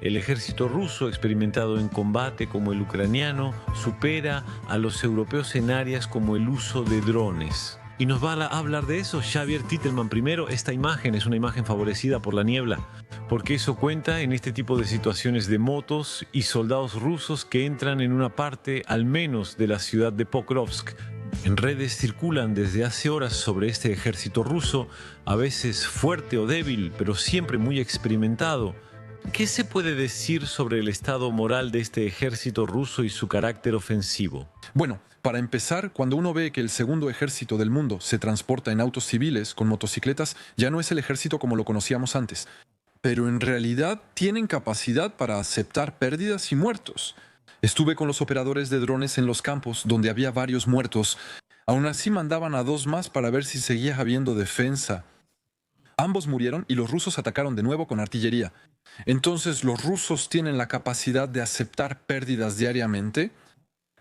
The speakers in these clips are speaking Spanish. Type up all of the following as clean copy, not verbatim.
el ejército ruso, experimentado en combate como el ucraniano, supera a los europeos en áreas como el uso de drones. Y nos va a hablar de eso Xavier Titelman primero. Esta imagen es una imagen favorecida por la niebla, porque eso cuenta en este tipo de situaciones de motos y soldados rusos que entran en una parte al menos de la ciudad de Pokrovsk. En redes circulan desde hace horas sobre este ejército ruso, a veces fuerte o débil, pero siempre muy experimentado. ¿Qué se puede decir sobre el estado moral de este ejército ruso y su carácter ofensivo? Bueno, para empezar, cuando uno ve que el segundo ejército del mundo se transporta en autos civiles con motocicletas, ya no es el ejército como lo conocíamos antes. Pero en realidad tienen capacidad para aceptar pérdidas y muertos. Estuve con los operadores de drones en los campos donde había varios muertos. Aún así mandaban a 2 más para ver si seguía habiendo defensa. Ambos murieron y los rusos atacaron de nuevo con artillería. Entonces, ¿los rusos tienen la capacidad de aceptar pérdidas diariamente?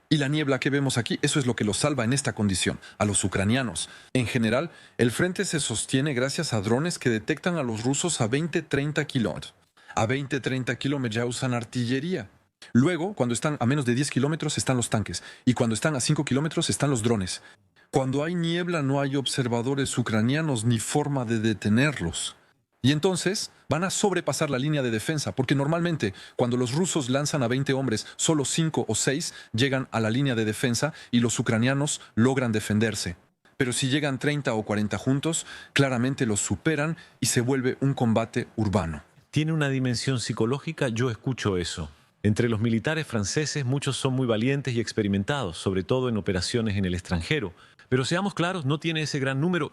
Y la niebla que vemos aquí, eso es lo que los salva en esta condición, a los ucranianos. En general, el frente se sostiene gracias a drones que detectan a los rusos a 20-30 kilómetros. A 20-30 kilómetros ya usan artillería. Luego, cuando están a menos de 10 kilómetros, están los tanques. Y cuando están a 5 kilómetros, están los drones. Cuando hay niebla, no hay observadores ucranianos ni forma de detenerlos. Y entonces van a sobrepasar la línea de defensa, porque normalmente cuando los rusos lanzan a 20 hombres, solo 5 o 6 llegan a la línea de defensa y los ucranianos logran defenderse. Pero si llegan 30 o 40 juntos, claramente los superan y se vuelve un combate urbano. ¿Tiene una dimensión psicológica? Yo escucho eso. Entre los militares franceses, muchos son muy valientes y experimentados, sobre todo en operaciones en el extranjero. Pero seamos claros, no tiene ese gran número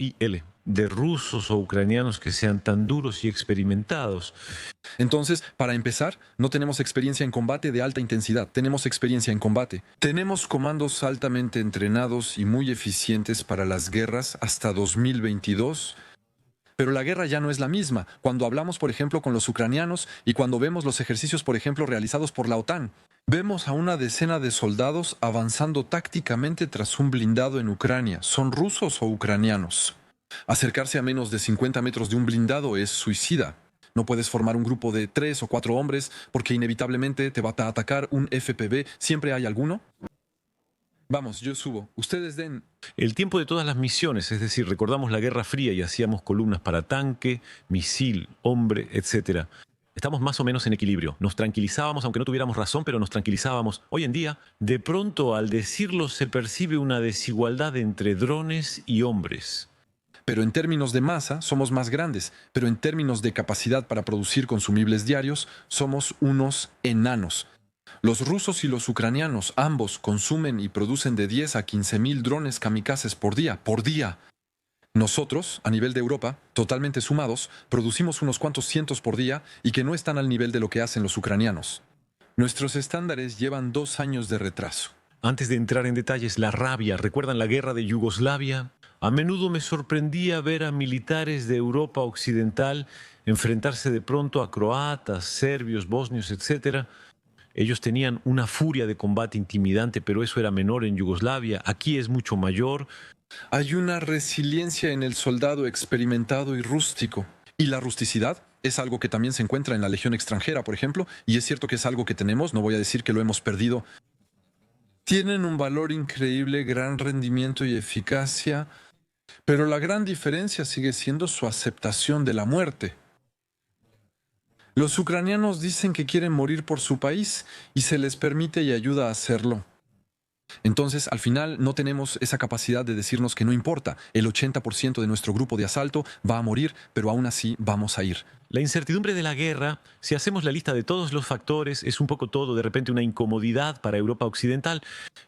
de rusos o ucranianos que sean tan duros y experimentados. Entonces, para empezar, no tenemos experiencia en combate de alta intensidad, tenemos experiencia en combate. Tenemos comandos altamente entrenados y muy eficientes para las guerras hasta 2022. Pero la guerra ya no es la misma. Cuando hablamos, por ejemplo, con los ucranianos y cuando vemos los ejercicios, por ejemplo, realizados por la OTAN, vemos a una decena de soldados avanzando tácticamente tras un blindado en Ucrania. ¿Son rusos o ucranianos? Acercarse a menos de 50 metros de un blindado es suicida. No puedes formar un grupo de 3 o 4 hombres porque inevitablemente te va a atacar un FPV. ¿Siempre hay alguno? Vamos, yo subo. Ustedes den... El tiempo de todas las misiones, es decir, recordamos la Guerra Fría y hacíamos columnas para tanque, misil, hombre, etc. Estamos más o menos en equilibrio. Nos tranquilizábamos, aunque no tuviéramos razón, pero nos tranquilizábamos. Hoy en día, de pronto, al decirlo, se percibe una desigualdad entre drones y hombres. Pero en términos de masa somos más grandes, pero en términos de capacidad para producir consumibles diarios somos unos enanos. Los rusos y los ucranianos ambos consumen y producen de 10 a 15 mil drones kamikazes por día, Nosotros, a nivel de Europa, totalmente sumados, producimos unos cuantos cientos por día y que no están al nivel de lo que hacen los ucranianos. Nuestros estándares llevan 2 años de retraso. Antes de entrar en detalles, la rabia, ¿recuerdan la guerra de Yugoslavia? A menudo me sorprendía ver a militares de Europa Occidental enfrentarse de pronto a croatas, serbios, bosnios, etc. Ellos tenían una furia de combate intimidante, pero eso era menor en Yugoslavia. Aquí es mucho mayor. Hay una resiliencia en el soldado experimentado y rústico. Y la rusticidad es algo que también se encuentra en la Legión extranjera, por ejemplo, y es cierto que es algo que tenemos, no voy a decir que lo hemos perdido. Tienen un valor increíble, gran rendimiento y eficacia, pero la gran diferencia sigue siendo su aceptación de la muerte. Los ucranianos dicen que quieren morir por su país y se les permite y ayuda a hacerlo. Entonces, al final, no tenemos esa capacidad de decirnos que no importa. El 80% de nuestro grupo de asalto va a morir, pero aún así vamos a ir. La incertidumbre de la guerra, si hacemos la lista de todos los factores, es un poco todo, de repente una incomodidad para Europa Occidental.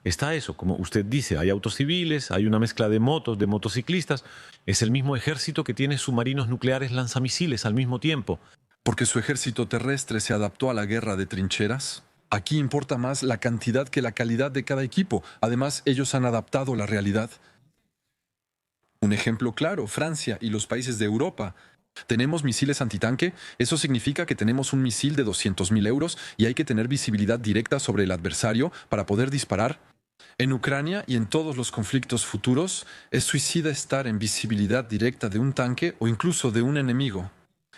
Está eso, como usted dice, hay autos civiles, hay una mezcla de motos, de motociclistas. Es el mismo ejército que tiene submarinos nucleares lanzamisiles al mismo tiempo. Porque su ejército terrestre se adaptó a la guerra de trincheras. Aquí importa más la cantidad que la calidad de cada equipo. Además, ellos han adaptado la realidad. Un ejemplo claro, Francia y los países de Europa. ¿Tenemos misiles antitanque? Eso significa que tenemos un misil de 200.000 euros y hay que tener visibilidad directa sobre el adversario para poder disparar. En Ucrania y en todos los conflictos futuros, es suicida estar en visibilidad directa de un tanque o incluso de un enemigo.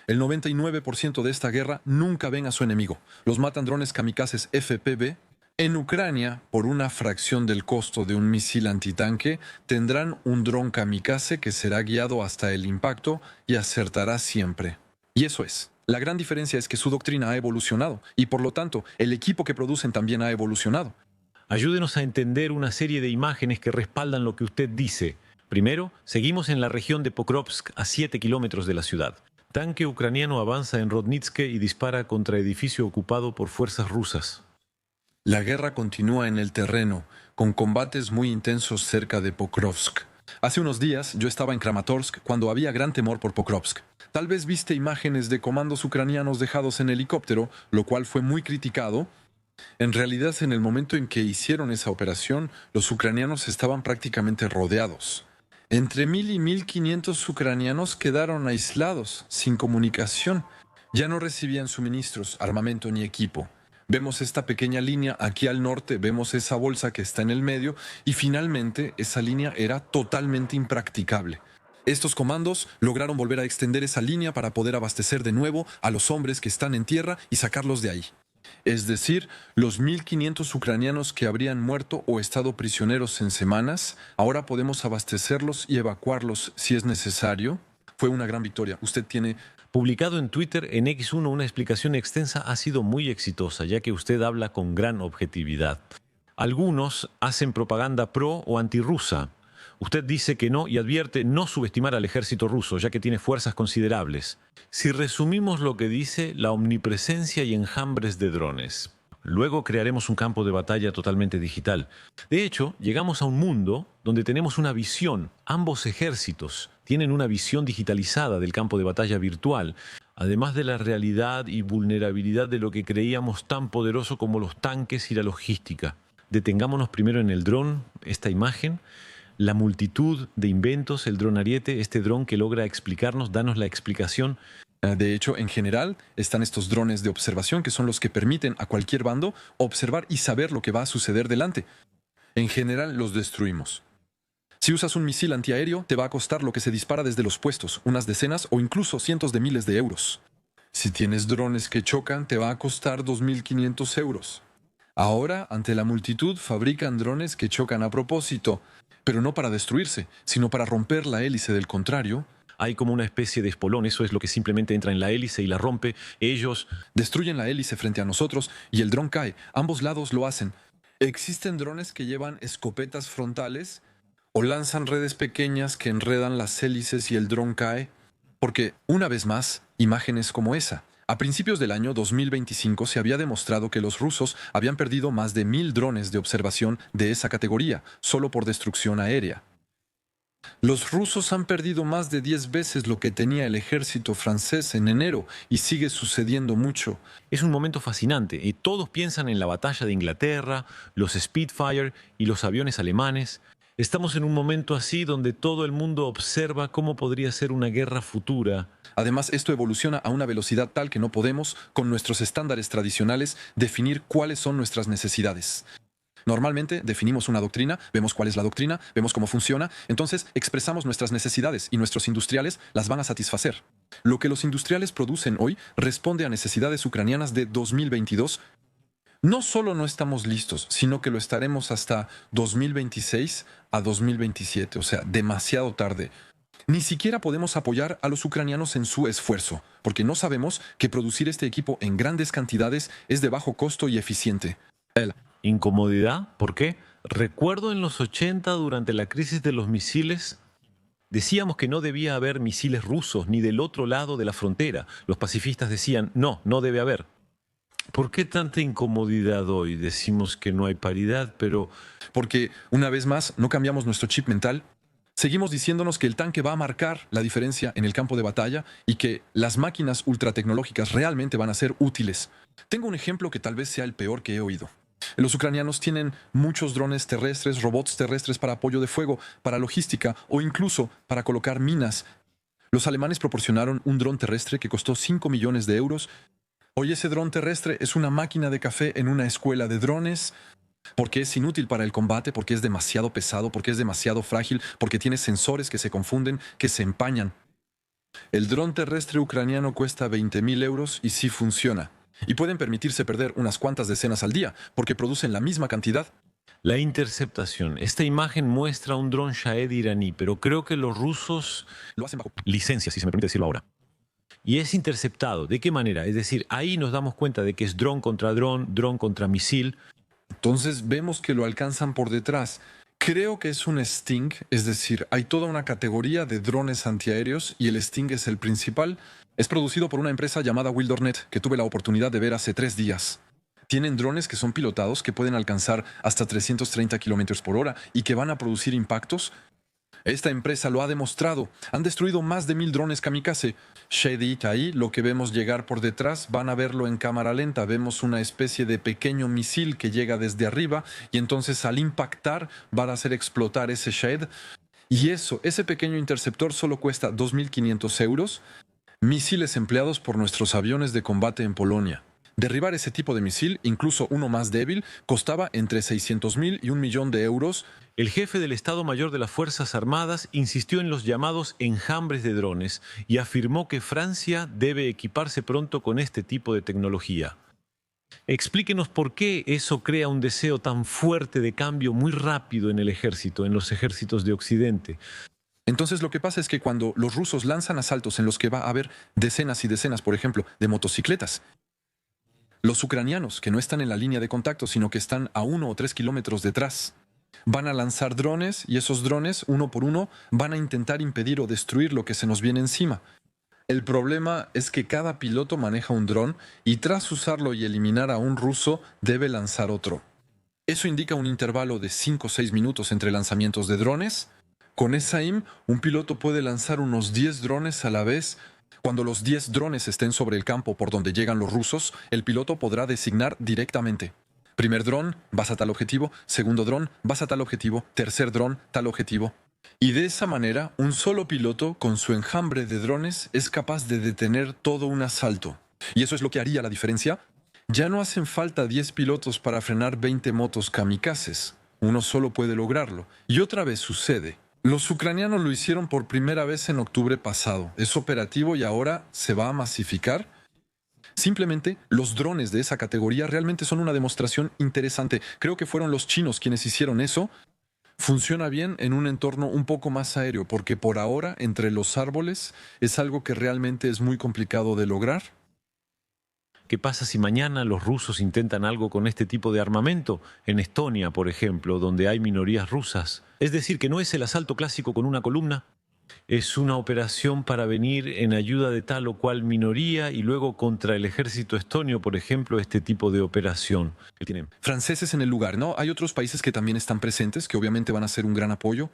El 99% de esta guerra nunca ven a su enemigo. Los matan drones kamikazes FPV. En Ucrania, por una fracción del costo de un misil antitanque, tendrán un dron kamikaze que será guiado hasta el impacto y acertará siempre. Y eso es. La gran diferencia es que su doctrina ha evolucionado y por lo tanto el equipo que producen también ha evolucionado. Ayúdenos a entender una serie de imágenes que respaldan lo que usted dice. Primero, seguimos en la región de Pokrovsk, a 7 kilómetros de la ciudad. Tanque ucraniano avanza en Rodnitske y dispara contra edificio ocupado por fuerzas rusas. La guerra continúa en el terreno, con combates muy intensos cerca de Pokrovsk. Hace unos días yo estaba en Kramatorsk cuando había gran temor por Pokrovsk. Tal vez viste imágenes de comandos ucranianos dejados en helicóptero, lo cual fue muy criticado. En realidad, en el momento en que hicieron esa operación, los ucranianos estaban prácticamente rodeados. Entre 1000 y 1500 ucranianos quedaron aislados, sin comunicación. Ya no recibían suministros, armamento ni equipo. Vemos esta pequeña línea aquí al norte, vemos esa bolsa que está en el medio y finalmente esa línea era totalmente impracticable. Estos comandos lograron volver a extender esa línea para poder abastecer de nuevo a los hombres que están en tierra y sacarlos de ahí. Es decir, los 1500 ucranianos que habrían muerto o estado prisioneros en semanas, ahora podemos abastecerlos y evacuarlos si es necesario. Fue una gran victoria. Usted tiene... Publicado en Twitter, en X1, una explicación extensa ha sido muy exitosa, ya que usted habla con gran objetividad. Algunos hacen propaganda pro o antirrusa. Usted dice que no y advierte no subestimar al ejército ruso, ya que tiene fuerzas considerables. Si resumimos lo que dice, la omnipresencia y enjambres de drones. Luego crearemos un campo de batalla totalmente digital. De hecho, llegamos a un mundo donde tenemos una visión. Ambos ejércitos tienen una visión digitalizada del campo de batalla virtual, además de la realidad y vulnerabilidad de lo que creíamos tan poderoso como los tanques y la logística. Detengámonos primero en el dron, esta imagen. La multitud de inventos, el dron Ariete, este dron que logra explicarnos, darnos la explicación. De hecho, en general, están estos drones de observación que son los que permiten a cualquier bando observar y saber lo que va a suceder delante. En general, los destruimos. Si usas un misil antiaéreo, te va a costar lo que se dispara desde los puestos, unas decenas o incluso cientos de miles de euros. Si tienes drones que chocan, te va a costar 2.500 euros. Ahora, ante la multitud, fabrican drones que chocan a propósito, pero no para destruirse, sino para romper la hélice del contrario. Hay como una especie de espolón, eso es lo que simplemente entra en la hélice y la rompe. Ellos destruyen la hélice frente a nosotros y el dron cae. Ambos lados lo hacen. Existen drones que llevan escopetas frontales o lanzan redes pequeñas que enredan las hélices y el dron cae. Porque, una vez más, imágenes como esa. A principios del año 2025 se había demostrado que los rusos habían perdido más de 1000 drones de observación de esa categoría, solo por destrucción aérea. Los rusos han perdido más de 10 veces lo que tenía el ejército francés en enero y sigue sucediendo mucho. Es un momento fascinante y todos piensan en la batalla de Inglaterra, los Spitfire y los aviones alemanes. Estamos en un momento así donde todo el mundo observa cómo podría ser una guerra futura. Además, esto evoluciona a una velocidad tal que no podemos, con nuestros estándares tradicionales, definir cuáles son nuestras necesidades. Normalmente definimos una doctrina, vemos cuál es la doctrina, vemos cómo funciona, entonces expresamos nuestras necesidades y nuestros industriales las van a satisfacer. Lo que los industriales producen hoy responde a necesidades ucranianas de 2022. No solo no estamos listos, sino que lo estaremos hasta 2026 a 2027, o sea, demasiado tarde. Ni siquiera podemos apoyar a los ucranianos en su esfuerzo, porque no sabemos que producir este equipo en grandes cantidades es de bajo costo y eficiente. ¿Incomodidad? ¿Por qué? Recuerdo en los 80, durante la crisis de los misiles, decíamos que no debía haber misiles rusos ni del otro lado de la frontera. Los pacifistas decían, no, no debe haber. ¿Por qué tanta incomodidad hoy? Decimos que no hay paridad, pero... Porque, una vez más, no cambiamos nuestro chip mental. Seguimos diciéndonos que el tanque va a marcar la diferencia en el campo de batalla y que las máquinas ultratecnológicas realmente van a ser útiles. Tengo un ejemplo que tal vez sea el peor que he oído. Los ucranianos tienen muchos drones terrestres, robots terrestres para apoyo de fuego, para logística o incluso para colocar minas. Los alemanes proporcionaron un dron terrestre que costó 5 millones de euros. Hoy ese dron terrestre es una máquina de café en una escuela de drones, porque es inútil para el combate, porque es demasiado pesado, porque es demasiado frágil, porque tiene sensores que se confunden, que se empañan. El dron terrestre ucraniano cuesta 20.000 euros y sí funciona. Y pueden permitirse perder unas cuantas decenas al día, porque producen la misma cantidad. La interceptación. Esta imagen muestra un dron Shahed iraní, pero creo que los rusos Lo hacen bajo licencia, si se me permite decirlo ahora. Y es interceptado. ¿De qué manera? Es decir, ahí nos damos cuenta de que es dron contra misil. Entonces vemos que lo alcanzan por detrás. Creo que es un Sting, es decir, hay toda una categoría de drones antiaéreos y el Sting es el principal. Es producido por una empresa llamada Wildornet, que tuve la oportunidad de ver hace 3 días. Tienen drones que son pilotados, que pueden alcanzar hasta 330 kilómetros por hora y que van a producir impactos. Esta empresa lo ha demostrado. Han destruido más de 1.000 drones kamikaze. Shadid ahí, lo que vemos llegar por detrás, van a verlo en cámara lenta. Vemos una especie de pequeño misil que llega desde arriba y entonces al impactar van a hacer explotar ese Shade. Y ese pequeño interceptor solo cuesta 2.500 euros. Misiles empleados por nuestros aviones de combate en Polonia. Derribar ese tipo de misil, incluso uno más débil, costaba entre 600.000 y 1.000.000 de euros. El jefe del Estado Mayor de las Fuerzas Armadas insistió en los llamados enjambres de drones y afirmó que Francia debe equiparse pronto con este tipo de tecnología. Explíquenos por qué eso crea un deseo tan fuerte de cambio muy rápido en el ejército, en los ejércitos de Occidente. Entonces lo que pasa es que cuando los rusos lanzan asaltos en los que va a haber decenas y decenas, por ejemplo, de motocicletas, los ucranianos, que no están en la línea de contacto, sino que están a 1 o 3 kilómetros detrás, van a lanzar drones y esos drones, uno por uno, van a intentar impedir o destruir lo que se nos viene encima. El problema es que cada piloto maneja un dron y tras usarlo y eliminar a un ruso, debe lanzar otro. Eso indica un intervalo de 5 o 6 minutos entre lanzamientos de drones. Con esa IM, un piloto puede lanzar unos 10 drones a la vez. Cuando los 10 drones estén sobre el campo por donde llegan los rusos, el piloto podrá designar directamente. Primer dron, vas a tal objetivo. Segundo dron, vas a tal objetivo. Tercer dron, tal objetivo. Y de esa manera, un solo piloto, con su enjambre de drones, es capaz de detener todo un asalto. Y eso es lo que haría la diferencia. Ya no hacen falta 10 pilotos para frenar 20 motos kamikazes. Uno solo puede lograrlo. Y otra vez sucede. Los ucranianos lo hicieron por primera vez en octubre pasado. Es operativo y ahora se va a masificar. Simplemente, los drones de esa categoría realmente son una demostración interesante. Creo que fueron los chinos quienes hicieron eso. Funciona bien en un entorno un poco más aéreo, porque por ahora, entre los árboles, es algo que realmente es muy complicado de lograr. ¿Qué pasa si mañana los rusos intentan algo con este tipo de armamento? En Estonia, por ejemplo, donde hay minorías rusas. Es decir, que no es el asalto clásico con una columna, es una operación para venir en ayuda de tal o cual minoría y luego contra el ejército estonio, por ejemplo, este tipo de operación. ¿Qué tienen? Franceses en el lugar, ¿no? Hay otros países que también están presentes, que obviamente van a ser un gran apoyo.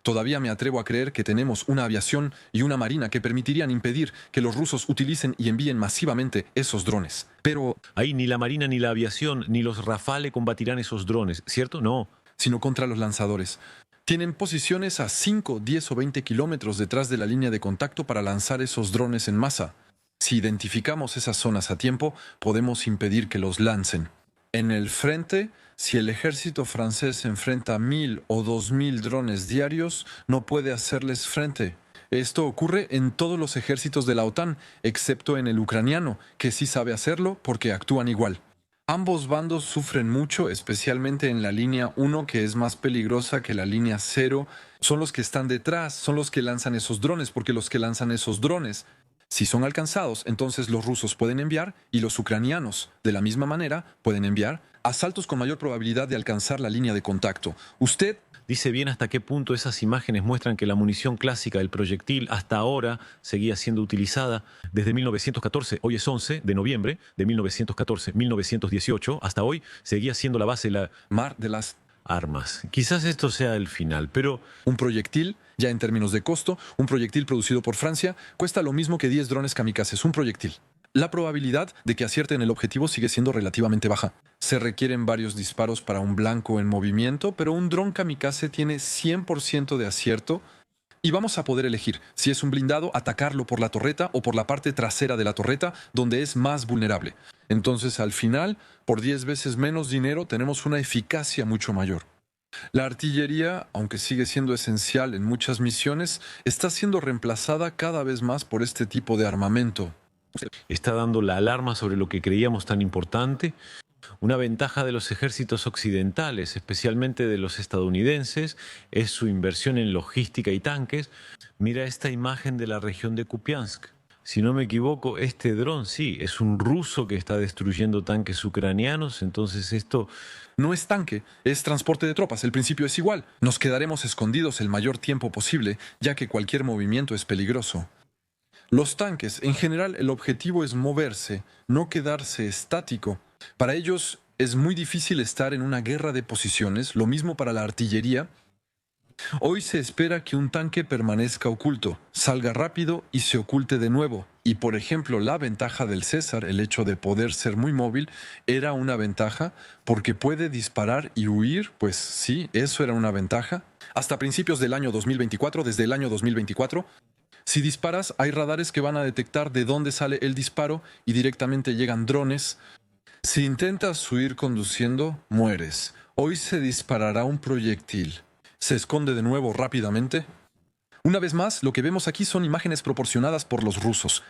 Todavía me atrevo a creer que tenemos una aviación y una marina que permitirían impedir que los rusos utilicen y envíen masivamente esos drones. Pero ahí ni la marina, ni la aviación, ni los Rafale combatirán esos drones, ¿cierto? No. Sino contra los lanzadores. Tienen posiciones a 5, 10 o 20 kilómetros detrás de la línea de contacto para lanzar esos drones en masa. Si identificamos esas zonas a tiempo, podemos impedir que los lancen. En el frente, si el ejército francés enfrenta 1.000 o 2.000 drones diarios, no puede hacerles frente. Esto ocurre en todos los ejércitos de la OTAN, excepto en el ucraniano, que sí sabe hacerlo porque actúan igual. Ambos bandos sufren mucho, especialmente en la línea 1, que es más peligrosa que la línea 0. Son los que están detrás, son los que lanzan esos drones, porque los que lanzan esos drones, si son alcanzados, entonces los rusos pueden enviar y los ucranianos, de la misma manera, pueden enviar asaltos con mayor probabilidad de alcanzar la línea de contacto. Usted dice bien hasta qué punto esas imágenes muestran que la munición clásica del proyectil hasta ahora seguía siendo utilizada desde 1914, hoy es 11 de noviembre de 1914, 1918, hasta hoy seguía siendo la base de la mar de las armas. Quizás esto sea el final, pero un proyectil, ya en términos de costo, un proyectil producido por Francia cuesta lo mismo que 10 drones kamikazes, un proyectil. La probabilidad de que acierten el objetivo sigue siendo relativamente baja. Se requieren varios disparos para un blanco en movimiento, pero un dron kamikaze tiene 100% de acierto y vamos a poder elegir si es un blindado, atacarlo por la torreta o por la parte trasera de la torreta, donde es más vulnerable. Entonces, al final, por 10 veces menos dinero, tenemos una eficacia mucho mayor. La artillería, aunque sigue siendo esencial en muchas misiones, está siendo reemplazada cada vez más por este tipo de armamento. Está dando la alarma sobre lo que creíamos tan importante. Una ventaja de los ejércitos occidentales, especialmente de los estadounidenses, es su inversión en logística y tanques. Mira esta imagen de la región de Kupiansk. Si no me equivoco, este dron sí, es un ruso que está destruyendo tanques ucranianos, entonces esto... No es tanque, es transporte de tropas, el principio es igual. Nos quedaremos escondidos el mayor tiempo posible, ya que cualquier movimiento es peligroso. Los tanques, en general, el objetivo es moverse, no quedarse estático. Para ellos es muy difícil estar en una guerra de posiciones, lo mismo para la artillería. Hoy se espera que un tanque permanezca oculto, salga rápido y se oculte de nuevo. Y por ejemplo, la ventaja del César, el hecho de poder ser muy móvil, era una ventaja porque puede disparar y huir, pues sí, eso era una ventaja. Hasta principios del año 2024, desde el año 2024, si disparas, hay radares que van a detectar de dónde sale el disparo y directamente llegan drones. Si intentas huir conduciendo, mueres. Hoy se disparará un proyectil. Se esconde de nuevo rápidamente. Una vez más, lo que vemos aquí son imágenes proporcionadas por los rusos.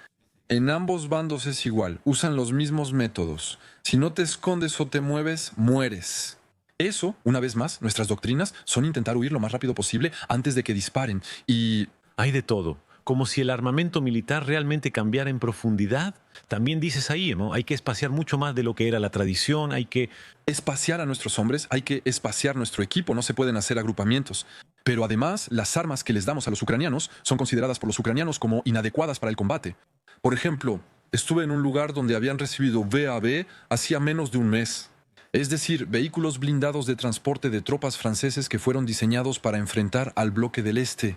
En ambos bandos es igual, usan los mismos métodos. Si no te escondes o te mueves, mueres. Eso, una vez más, nuestras doctrinas son intentar huir lo más rápido posible antes de que disparen. Y Hay de todo. Como si el armamento militar realmente cambiara en profundidad. También dices ahí, ¿no? Hay que espaciar mucho más de lo que era la tradición, hay que... espaciar a nuestros hombres, hay que espaciar nuestro equipo, no se pueden hacer agrupamientos. Pero además, las armas que les damos a los ucranianos son consideradas por los ucranianos como inadecuadas para el combate. Por ejemplo, estuve en un lugar donde habían recibido VAB hacía menos de un mes. Es decir, vehículos blindados de transporte de tropas franceses que fueron diseñados para enfrentar al bloque del Este.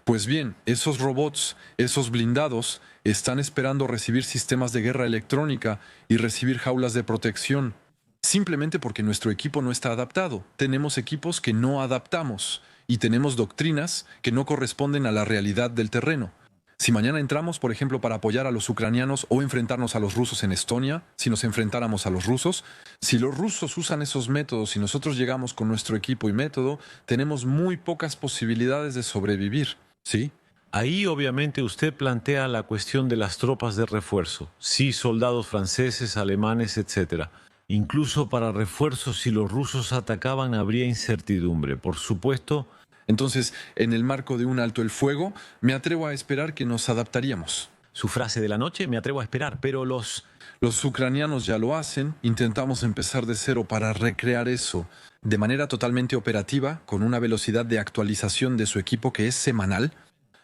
Pues bien, esos robots, esos blindados, están esperando recibir sistemas de guerra electrónica y recibir jaulas de protección. Simplemente porque nuestro equipo no está adaptado. Tenemos equipos que no adaptamos y tenemos doctrinas que no corresponden a la realidad del terreno. Si mañana entramos, por ejemplo, para apoyar a los ucranianos o enfrentarnos a los rusos en Estonia, si nos enfrentáramos a los rusos, si los rusos usan esos métodos y nosotros llegamos con nuestro equipo y método, tenemos muy pocas posibilidades de sobrevivir. ¿Sí? Ahí obviamente usted plantea la cuestión de las tropas de refuerzo. Sí, soldados franceses, alemanes, etc. Incluso para refuerzos, si los rusos atacaban, habría incertidumbre. Por supuesto, Entonces, en el marco de un alto el fuego, me atrevo a esperar que nos adaptaríamos. su frase de la noche, me atrevo a esperar, pero Los ucranianos ya lo hacen, intentamos empezar de cero para recrear eso, de manera totalmente operativa, con una velocidad de actualización de su equipo que es semanal.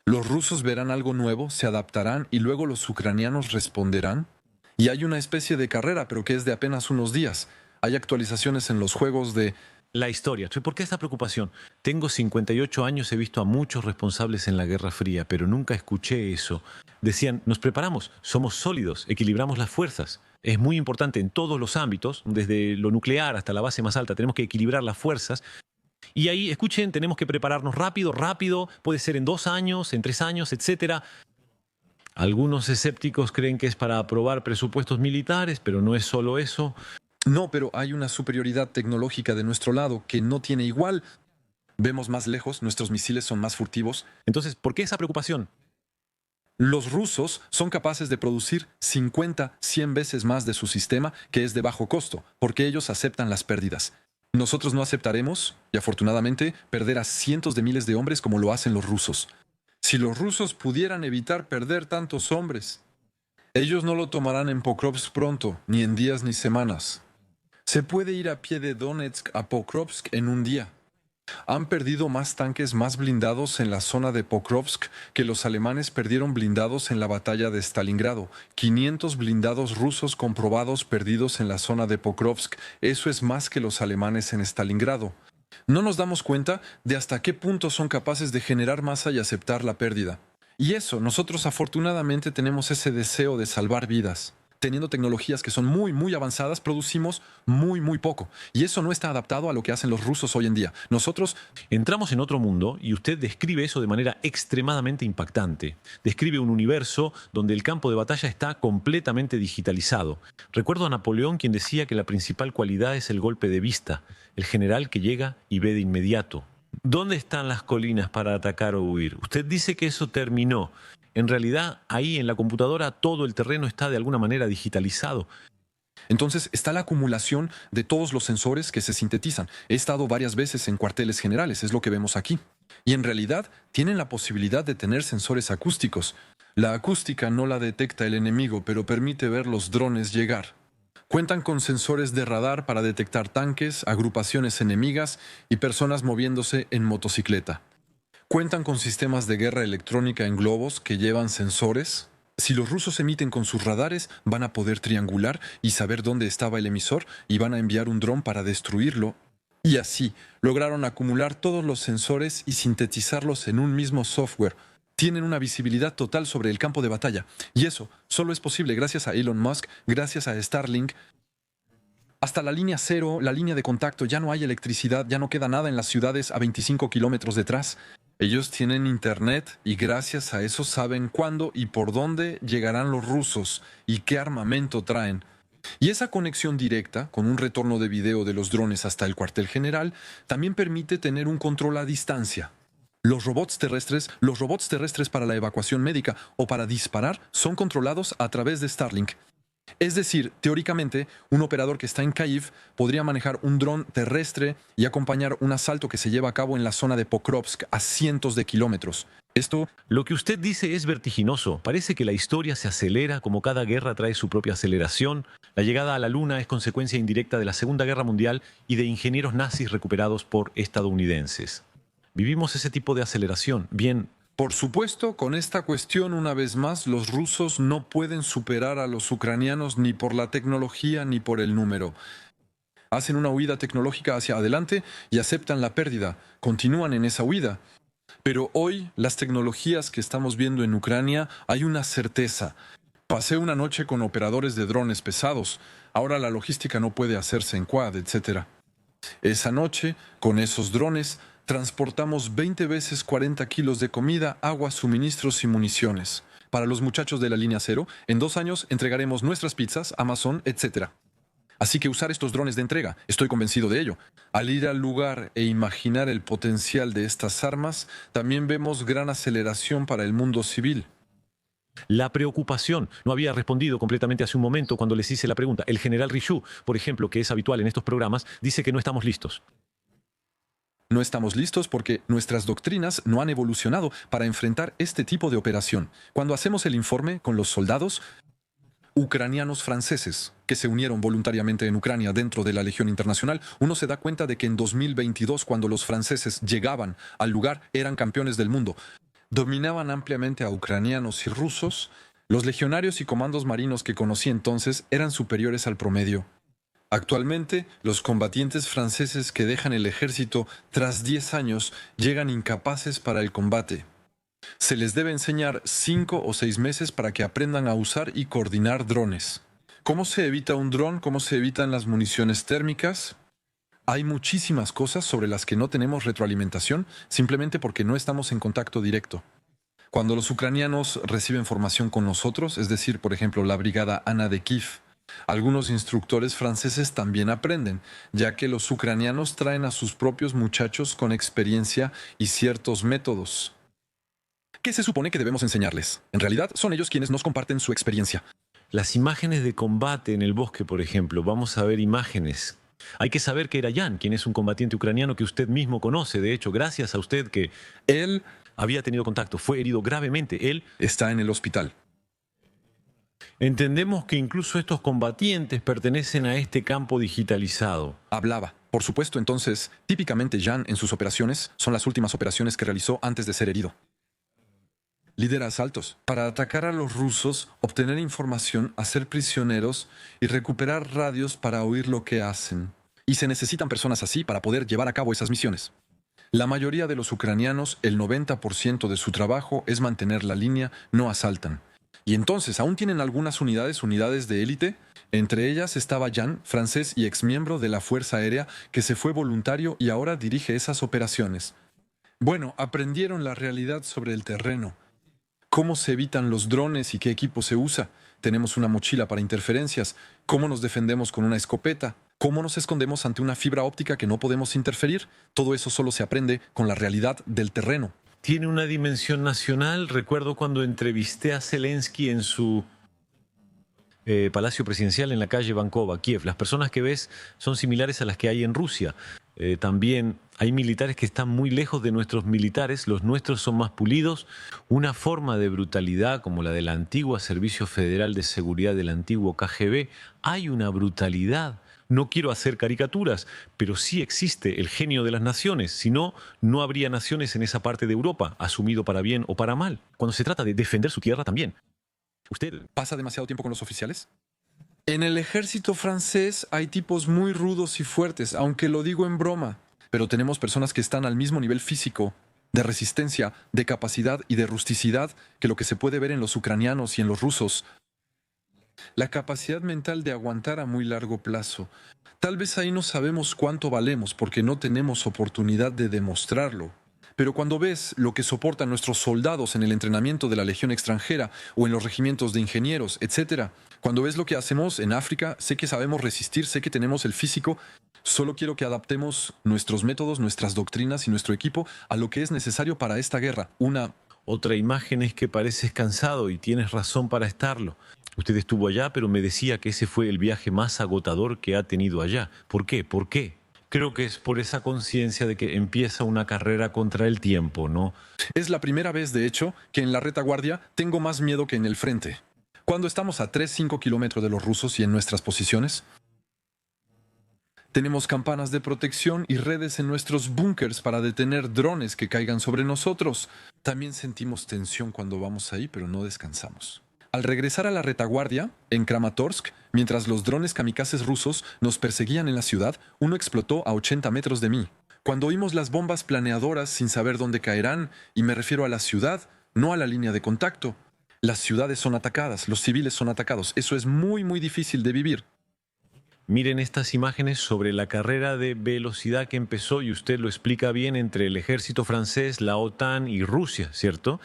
Los rusos verán algo nuevo, se adaptarán y luego los ucranianos responderán. Y hay una especie de carrera, pero que es de apenas unos días. Hay actualizaciones en los juegos de... la historia. ¿Por qué esta preocupación? Tengo 58 años, he visto a muchos responsables en la Guerra Fría, pero nunca escuché eso. Decían, nos preparamos, somos sólidos, equilibramos las fuerzas. Es muy importante en todos los ámbitos, desde lo nuclear hasta la base más alta, tenemos que equilibrar las fuerzas. Y ahí, escuchen, tenemos que prepararnos rápido, rápido, puede ser en 2 años, en 3 años, etc. Algunos escépticos creen que es para aprobar presupuestos militares, pero no es solo eso. No, pero hay una superioridad tecnológica de nuestro lado que no tiene igual. Vemos más lejos, nuestros misiles son más furtivos. Entonces, ¿por qué esa preocupación? Los rusos son capaces de producir 50, 100 veces más de su sistema, que es de bajo costo, porque ellos aceptan las pérdidas. Nosotros no aceptaremos, y afortunadamente, perder a cientos de miles de hombres como lo hacen los rusos. Si los rusos pudieran evitar perder tantos hombres, ellos no lo tomarán en Pokrovsk pronto, ni en días ni semanas. Se puede ir a pie de Donetsk a Pokrovsk en un día. Han perdido más tanques más blindados en la zona de Pokrovsk que los alemanes perdieron blindados en la batalla de Stalingrado. 500 blindados rusos comprobados perdidos en la zona de Pokrovsk. Eso es más que los alemanes en Stalingrado. No nos damos cuenta de hasta qué punto son capaces de generar masa y aceptar la pérdida. Y eso, nosotros afortunadamente tenemos ese deseo de salvar vidas. Teniendo tecnologías que son muy, muy avanzadas, producimos muy, muy poco. Y eso no está adaptado a lo que hacen los rusos hoy en día. Nosotros, Entramos en otro mundo y usted describe eso de manera extremadamente impactante. Describe un universo donde el campo de batalla está completamente digitalizado. Recuerdo a Napoleón quien decía que la principal cualidad es el golpe de vista, el general que llega y ve de inmediato. ¿Dónde están las colinas para atacar o huir? Usted dice que eso terminó. En realidad, ahí en la computadora todo el terreno está de alguna manera digitalizado. entonces, está la acumulación de todos los sensores que se sintetizan. He estado varias veces en cuarteles generales, es lo que vemos aquí. Y en realidad, tienen la posibilidad de tener sensores acústicos. La acústica no la detecta el enemigo, pero permite ver los drones llegar. Cuentan con sensores de radar para detectar tanques, agrupaciones enemigas y personas moviéndose en motocicleta. Cuentan con sistemas de guerra electrónica en globos que llevan sensores. Si los rusos emiten con sus radares, van a poder triangular y saber dónde estaba el emisor y van a enviar un dron para destruirlo. Y así, lograron acumular todos los sensores y sintetizarlos en un mismo software. Tienen una visibilidad total sobre el campo de batalla. Y eso solo es posible gracias a Elon Musk, gracias a Starlink. Hasta la línea cero, la línea de contacto, ya no hay electricidad, ya no queda nada en las ciudades a 25 kilómetros detrás. Ellos tienen internet y gracias a eso saben cuándo y por dónde llegarán los rusos y qué armamento traen. Y esa conexión directa, con un retorno de video de los drones hasta el cuartel general, también permite tener un control a distancia. Los robots terrestres para la evacuación médica o para disparar son controlados a través de Starlink. Es decir, teóricamente, un operador que está en Kyiv podría manejar un dron terrestre y acompañar un asalto que se lleva a cabo en la zona de Pokrovsk a cientos de kilómetros. Esto, Lo que usted dice es vertiginoso. Parece que la historia se acelera como cada guerra trae su propia aceleración. La llegada a la Luna es consecuencia indirecta de la Segunda Guerra Mundial y de ingenieros nazis recuperados por estadounidenses. Vivimos ese tipo de aceleración. Bien, por supuesto, con esta cuestión, una vez más, los rusos no pueden superar a los ucranianos ni por la tecnología ni por el número. Hacen una huida tecnológica hacia adelante y aceptan la pérdida. Continúan en esa huida. Pero hoy, las tecnologías que estamos viendo en Ucrania, hay una certeza. Pasé una noche con operadores de drones pesados. Ahora la logística no puede hacerse en quad, etc. Esa noche, con esos drones, transportamos 20 veces 40 kilos de comida, agua, suministros y municiones. Para los muchachos de la línea cero, en 2 años entregaremos nuestras pizzas, Amazon, etc. Así que usar estos drones de entrega, estoy convencido de ello. Al ir al lugar e imaginar el potencial de estas armas, también vemos gran aceleración para el mundo civil. la preocupación. No había respondido completamente hace un momento cuando les hice la pregunta. El general Riju, por ejemplo, que es habitual en estos programas, dice que no estamos listos. No estamos listos porque nuestras doctrinas no han evolucionado para enfrentar este tipo de operación. Cuando hacemos el informe con los soldados ucranianos franceses que se unieron voluntariamente en Ucrania dentro de la Legión Internacional, uno se da cuenta de que en 2022, cuando los franceses llegaban al lugar, eran campeones del mundo. Dominaban ampliamente a ucranianos y rusos. Los legionarios y comandos marinos que conocí entonces eran superiores al promedio. Actualmente, los combatientes franceses que dejan el ejército tras 10 años llegan incapaces para el combate. Se les debe enseñar 5 o 6 meses para que aprendan a usar y coordinar drones. ¿Cómo se evita un dron? ¿Cómo se evitan las municiones térmicas? Hay muchísimas cosas sobre las que no tenemos retroalimentación simplemente porque no estamos en contacto directo. Cuando los ucranianos reciben formación con nosotros, es decir, por ejemplo, la brigada Ana de Kiev, algunos instructores franceses también aprenden, ya que los ucranianos traen a sus propios muchachos con experiencia y ciertos métodos. ¿Qué se supone que debemos enseñarles? En realidad, son ellos quienes nos comparten su experiencia. Las imágenes de combate en el bosque, por ejemplo, vamos a ver imágenes. Hay que saber que era Jan, quien es un combatiente ucraniano que usted mismo conoce, de hecho, gracias a usted que Él había tenido contacto, fue herido gravemente. Él, está en el hospital. entendemos que incluso estos combatientes pertenecen a este campo digitalizado. Hablaba. Por supuesto, entonces, típicamente Jan en sus operaciones son las últimas operaciones que realizó antes de ser herido. Lidera asaltos para atacar a los rusos, obtener información, hacer prisioneros y recuperar radios para oír lo que hacen. Y se necesitan personas así para poder llevar a cabo esas misiones. La mayoría de los ucranianos, el 90% de su trabajo es mantener la línea, no asaltan. Y entonces aún tienen algunas unidades de élite. Entre ellas estaba Jan, francés y exmiembro de la Fuerza Aérea, que se fue voluntario y ahora dirige esas operaciones. Bueno, aprendieron la realidad sobre el terreno. Cómo se evitan los drones y qué equipo se usa. Tenemos una mochila para interferencias. Cómo nos defendemos con una escopeta. Cómo nos escondemos ante una fibra óptica que no podemos interferir. Todo eso solo se aprende con la realidad del terreno. Tiene una dimensión nacional. Recuerdo cuando entrevisté a Zelensky en su Palacio Presidencial en la calle Bankova, Kiev. Las personas que ves son similares a las que hay en Rusia. También hay militares que están muy lejos de nuestros militares, los nuestros son más pulidos. Una forma de brutalidad como la del antiguo Servicio Federal de Seguridad del antiguo KGB. Hay una brutalidad. No quiero hacer caricaturas, pero sí existe el genio de las naciones. Si no, no habría naciones en esa parte de Europa, asumido para bien o para mal. Cuando se trata de defender su tierra también. ¿Usted ¿Pasa demasiado tiempo con los oficiales? En el ejército francés hay tipos muy rudos y fuertes, aunque lo digo en broma. Pero tenemos personas que están al mismo nivel físico, de resistencia, de capacidad y de rusticidad que lo que se puede ver en los ucranianos y en los rusos. La capacidad mental de aguantar a muy largo plazo. Tal vez ahí no sabemos cuánto valemos porque no tenemos oportunidad de demostrarlo. Pero cuando ves lo que soportan nuestros soldados en el entrenamiento de la Legión extranjera o en los regimientos de ingenieros, etc., cuando ves lo que hacemos en África, sé que sabemos resistir, sé que tenemos el físico, solo quiero que adaptemos nuestros métodos, nuestras doctrinas y nuestro equipo a lo que es necesario para esta guerra. Otra imagen es que pareces cansado y tienes razón para estarlo. Usted estuvo allá, pero me decía que ese fue el viaje más agotador que ha tenido allá. ¿Por qué? ¿Por qué? Creo que es por esa conciencia de que empieza una carrera contra el tiempo, ¿no? Es la primera vez, de hecho, que en la retaguardia tengo más miedo que en el frente. Cuando estamos a 3-5 kilómetros de los rusos y en nuestras posiciones, tenemos campanas de protección y redes en nuestros búnkers para detener drones que caigan sobre nosotros. También sentimos tensión cuando vamos ahí, pero no descansamos. Al regresar a la retaguardia, en Kramatorsk, mientras los drones kamikazes rusos nos perseguían en la ciudad, uno explotó a 80 metros de mí. Cuando oímos las bombas planeadoras sin saber dónde caerán, y me refiero a la ciudad, no a la línea de contacto. Las ciudades son atacadas, los civiles son atacados. Eso es muy, muy difícil de vivir. Miren estas imágenes sobre la carrera de velocidad que empezó, y usted lo explica bien, entre el ejército francés, la OTAN y Rusia, ¿cierto?